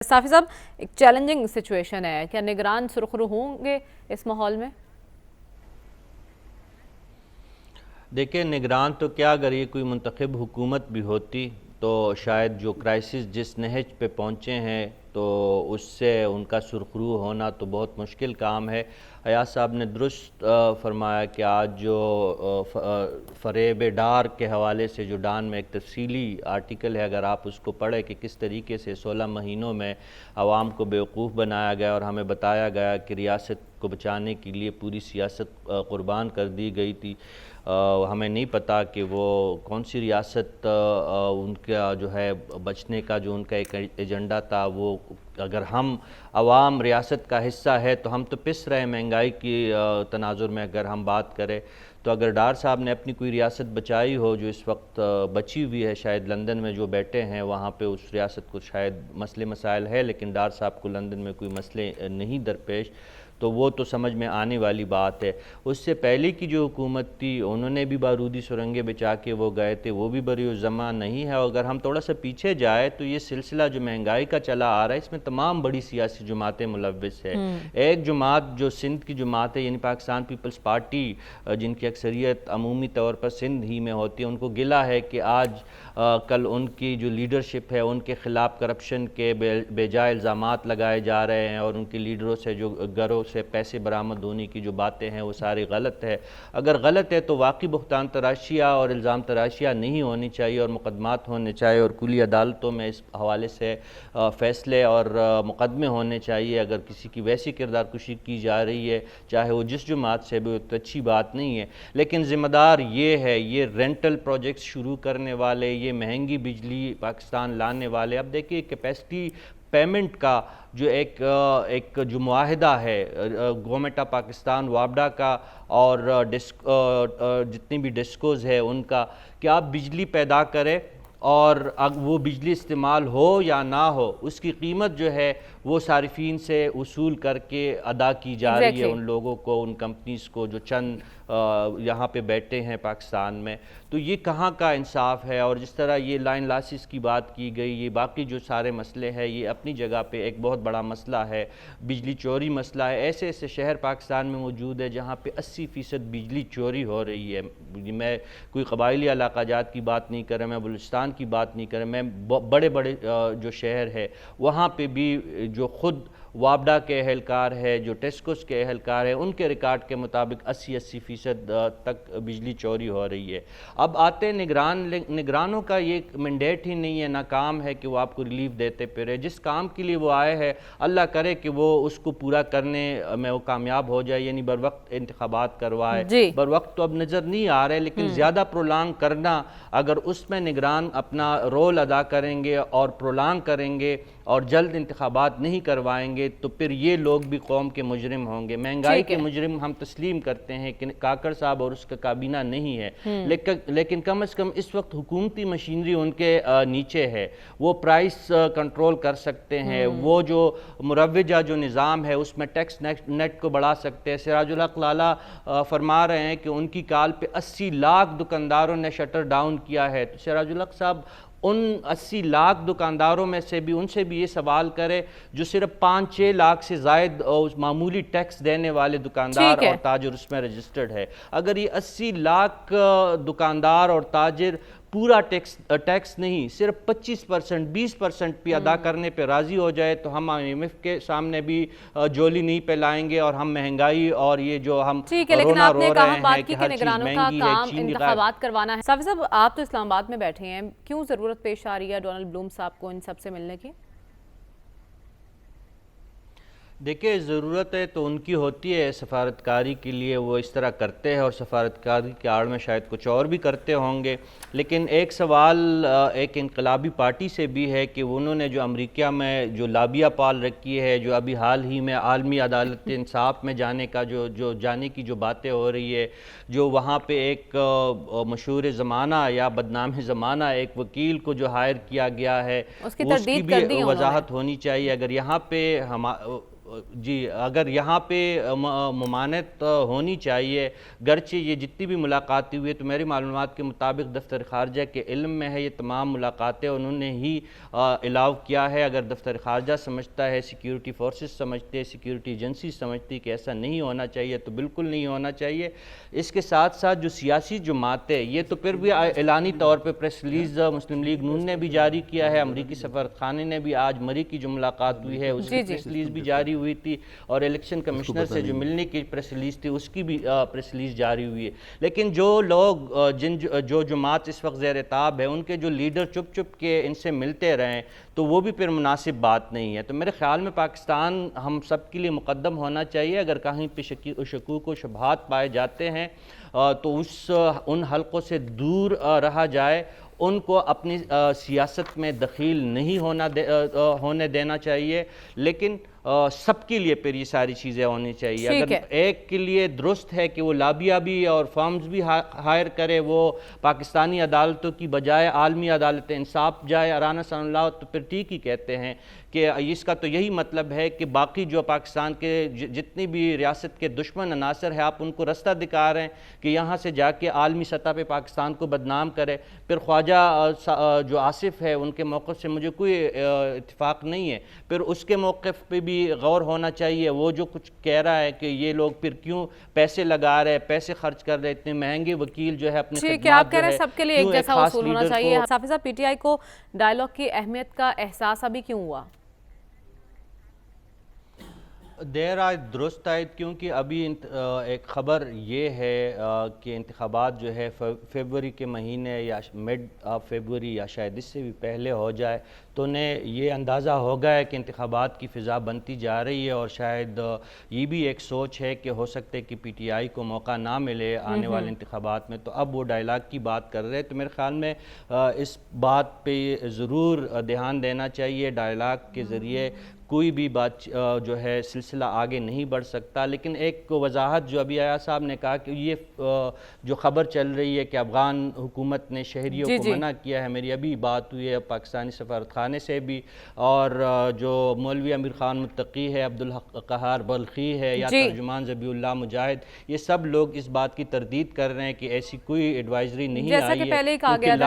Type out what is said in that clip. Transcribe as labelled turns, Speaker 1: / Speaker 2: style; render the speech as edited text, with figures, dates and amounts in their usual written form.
Speaker 1: साफी साहब, एक challenging situation है। क्या निगरान सुरखरू होंगे इस माहौल में?
Speaker 2: देखिए, निगरान तो क्या, अगर ये कोई मुंतखब हुकूमत भी होती तो शायद जो क्राइसिस जिस नहज पे पहुँचे हैं तो उससे उनका सुरखरू होना तो बहुत मुश्किल काम है। अयाज साहब ने दुरुस्त फरमाया कि आज जो फ़रेब डार के हवाले से जो डान में एक तफसीली आर्टिकल है, अगर आप उसको पढ़ें कि किस तरीके से 16 महीनों में आवाम को बेवकूफ़ बनाया गया और हमें बताया गया कि रियासत को बचाने के लिए पूरी सियासत कुर्बान कर दी गई थी। हमें नहीं पता कि वो कौन सी रियासत उनका जो है बचने का जो उनका एक एजेंडा था, वो अगर हम आवाम रियासत का हिस्सा है तो हम तो पिस रहे हैं महंगाई की तनाजुर में। अगर हम बात करें तो अगर डार साहब ने अपनी कोई रियासत बचाई हो जो इस वक्त बची हुई है, शायद लंदन में जो बैठे हैं वहाँ पे उस रियासत को शायद मसले मसाइल है, लेकिन डार साहब को लंदन में कोई मसले नहीं दरपेश, तो वो तो समझ में आने वाली बात है। उससे पहले की जो हुकूमत थी उन्होंने भी बारूदी सुरंगें बिछा के वो गए थे, वो भी बरी-उज़्ज़मा नहीं है। और अगर हम थोड़ा सा पीछे जाए तो ये सिलसिला जो महंगाई का चला आ रहा है इसमें तमाम बड़ी सियासी जमातें मुलव्विस है। एक जमात जो सिंध की जमात है यानी पाकिस्तान पीपल्स पार्टी, जिनकी अक्सरियत अमूमी तौर पर सिंध ही में होती है, उनको गिला है कि आज कल उनकी जो लीडरशिप है उनके ख़िलाफ़ करप्शन के बेजा इल्ज़ामात लगाए जा रहे हैं और उनके लीडरों से जो घरों से पैसे बरामद होने की जो बातें हैं वो सारी गलत है। अगर गलत है तो वाकई बुहतान तराशिया और इल्ज़ाम तराशिया नहीं होनी चाहिए और मुकदमात होने चाहिए और कुली अदालतों में इस हवाले से फ़ैसले और मुकदमे होने चाहिए। अगर किसी की वैसी किरदार कुशी की जा रही है, चाहे वो जिस जमात से भी, तो अच्छी बात नहीं है। लेकिन ज़िम्मेदार ये है, ये रेंटल प्रोजेक्ट्स शुरू करने वाले, ये महंगी बिजली पाकिस्तान लाने वाले। अब देखिए कैपेसिटी पेमेंट का जो एक जो मुआहिदा है गवर्नमेंट ऑफ पाकिस्तान वापडा का और जितनी भी डिस्कोज़ है उनका, कि आप बिजली पैदा करें और वो बिजली इस्तेमाल हो या ना हो उसकी कीमत जो है वो सारिफीन से वसूल करके अदा की जा रही है उन लोगों को, उन कंपनीज़ को जो चंद यहाँ पे बैठे हैं पाकिस्तान में। तो ये कहाँ का इंसाफ है? और जिस तरह ये लाइन लॉसेस की बात की गई, ये बाकी जो सारे मसले हैं ये अपनी जगह पे एक बहुत बड़ा मसला है। बिजली चोरी मसला है। ऐसे ऐसे शहर पाकिस्तान में मौजूद है जहाँ पे 80% बिजली चोरी हो रही है। मैं कोई कबाइली इलाका जात की बात नहीं कर रहा, मैं बलूचिस्तान की बात नहीं कर रहा, मैं बड़े बड़े जो शहर है वहाँ पे भी जो ख़ुद वापडा के अहलकार है, जो टेस्कोस के अहलकार है, उनके रिकॉर्ड के मुताबिक 80% तक बिजली चोरी हो रही है। अब आते हैं निगरानों का ये मैंडेट ही नहीं है, ना काम है कि वो आपको रिलीफ देते फिरे। जिस काम के लिए वो आए हैं अल्लाह करे कि वो उसको पूरा करने में वो कामयाब हो जाए, यानी बर वक्त इंतखाबात करवाए। बर वक्त तो अब नज़र नहीं आ रहे, लेकिन ज़्यादा प्रोलांग करना, अगर उसमें निगरान अपना रोल अदा करेंगे और प्रोलांग करेंगे और जल्द इंतखाबात नहीं करवाएंगे तो फिर ये लोग भी कौम के मुजरिम होंगे। महंगाई के मुजरिम हम तस्लीम करते हैं कि काकड़ साहब और उसका काबीना नहीं है, लेकिन कम अज़ कम इस वक्त हुकूमती मशीनरी उनके नीचे है, वो प्राइस कंट्रोल कर सकते हैं, वो जो मुरव्वजा जो निज़ाम है उसमें टैक्स नेट को बढ़ा सकते हैं। सिराजुल हक लाला फरमा रहे हैं कि उनकी काल पे 80 लाख दुकानदारों ने शटर डाउन किया है। तो सिराजुल हक साहब उन 80 लाख दुकानदारों में से भी उनसे भी ये सवाल करे जो सिर्फ 5-6 लाख से ज़ायद उस मामूली टैक्स देने वाले दुकानदार और ताजिर उसमें रजिस्टर्ड है। अगर ये 80 लाख दुकानदार और ताजिर पूरा टैक्स नहीं, सिर्फ 25% 20% भी अदा करने पे राज़ी हो जाए तो हम IMF के सामने भी जोली नहीं फैलाएंगे और हम महंगाई और ये जो हम रोना रो रहे हैं कि हर चीज़ महंगी है, चीन
Speaker 1: इंतखाबात करवाना है। साफी साहब, आप तो इस्लामाबाद में बैठे हैं, क्यों ज़रूरत पेश आ रही है डोनाल्ड ब्लूम साहब को इन सबसे मिलने की?
Speaker 2: देखिए, ज़रूरत है तो उनकी होती है सफारतकारी के लिए, वो इस तरह करते हैं और सफारतकारी के आड़ में शायद कुछ और भी करते होंगे। लेकिन एक सवाल एक इनकलाबी पार्टी से भी है कि उन्होंने जो अमेरिका में जो लाबिया पाल रखी है, जो अभी हाल ही में आलमी अदालत इंसाफ में जाने का जो जाने की जो बातें हो रही है, जो वहाँ पे एक मशहूर ज़माना या बदनाम ज़माना एक वकील को जो हायर किया गया है उसकी भी वजाहत होनी चाहिए। अगर यहाँ पे हम جی اگر یہاں پہ ممانعت ہونی چاہیے، گرچہ یہ جتنی بھی ملاقاتیں ہوئی تو میری معلومات کے مطابق دفتر خارجہ کے علم میں ہے یہ تمام ملاقاتیں انہوں نے ہی الاؤ کیا ہے۔ اگر دفتر خارجہ سمجھتا ہے، سیکیورٹی فورسز سمجھتے ہیں، سیکیورٹی ایجنسی سمجھتی کہ ایسا نہیں ہونا چاہیے تو بالکل نہیں ہونا چاہیے۔ اس کے ساتھ ساتھ جو سیاسی جماعتیں، یہ تو پھر بھی اعلانی طور پہ پریس ریلیز مسلم لیگ نون نے بھی جاری کیا ہے، امریکی سفارتخانے نے بھی آج مری کی جو ملاقات ہوئی ہے اس کی پریس ریلیز بھی جاری ہوئی تھی، اور الیکشن کمشنر سے جو ملنے کی پریس ریلیز تھی اس کی بھی پریس ریلیز جاری ہوئی ہے۔ لیکن جو لوگ جو جماعت اس وقت زیر تاب ہے، ان کے جو لیڈر چپ چپ کے ان سے ملتے رہیں تو وہ بھی پھر مناسب بات نہیں ہے۔ تو میرے خیال میں پاکستان ہم سب کے لیے مقدم ہونا چاہیے، اگر کہیں پہ شکوک و شبہات پائے جاتے ہیں تو ان حلقوں سے دور رہا جائے، ان کو اپنی سیاست میں دخیل نہیں ہونے دینا چاہیے، لیکن سب کے لیے پھر یہ ساری چیزیں ہونی چاہیے۔ اگر ایک کے لیے درست ہے کہ وہ لابیابی اور فارمز بھی ہائر کرے، وہ پاکستانی عدالتوں کی بجائے عالمی عدالت انصاف جائے ارانا صلی اللہ، تو پھر ٹھیک ہی کہتے ہیں کہ اس کا تو یہی مطلب ہے کہ باقی جو پاکستان کے جتنی بھی ریاست کے دشمن عناصر ہیں آپ ان کو رستہ دکھا رہے ہیں کہ یہاں سے جا کے عالمی سطح پہ پاکستان کو بدنام کرے۔ پھر خواجہ جو آصف ہے ان کے موقف سے مجھے کوئی اتفاق نہیں ہے، پھر اس کے موقف پہ بھی غور ہونا چاہیے۔ وہ جو کچھ کہہ رہا ہے کہ یہ لوگ پھر کیوں پیسے لگا رہے، پیسے خرچ کر رہے، اتنے مہنگے وکیل جو ہے اپنے
Speaker 1: ٹھیک ہے، آپ کہہ رہے ہیں سب کے لیے ایک جیسا اصول ہونا چاہیے۔ حافظہ، پی ٹی آئی کو ڈائیلاگ کی اہمیت کا احساس ابھی کیوں ہوا؟
Speaker 2: دیر آج درست آئے، کیونکہ ابھی ایک خبر یہ ہے کہ انتخابات جو ہے فیبروری کے مہینے یا مڈ آف فیبروری یا شاید اس سے بھی پہلے ہو جائے، تو انہیں یہ اندازہ ہو گیا ہے کہ انتخابات کی فضا بنتی جا رہی ہے، اور شاید یہ بھی ایک سوچ ہے کہ ہو سکتا ہے کہ پی ٹی آئی کو موقع نہ ملے آنے والے انتخابات میں، تو اب وہ ڈائیلاگ کی بات کر رہے ہیں۔ تو میرے خیال میں اس بات پہ ضرور دھیان دینا چاہیے، ڈائیلاگ کے ذریعے کوئی بھی بات جو ہے سلسلہ آگے نہیں بڑھ سکتا۔ لیکن ایک وضاحت جو ابھی آیا صاحب نے کہا کہ یہ جو خبر چل رہی ہے کہ افغان حکومت نے شہریوں کو منع کیا ہے، میری ابھی بات ہوئی ہے پاکستانی سفارتخانے سے بھی، اور جو مولوی امیر خان متقی ہے، عبدالحق قہار بلخی ہے، یا ترجمان ذبیح اللہ مجاہد، یہ سب لوگ اس بات کی تردید کر رہے ہیں کہ ایسی کوئی ایڈوائزری نہیں آئی ہے،
Speaker 1: جیسا کہ پہلے ہی کہا گیا تھا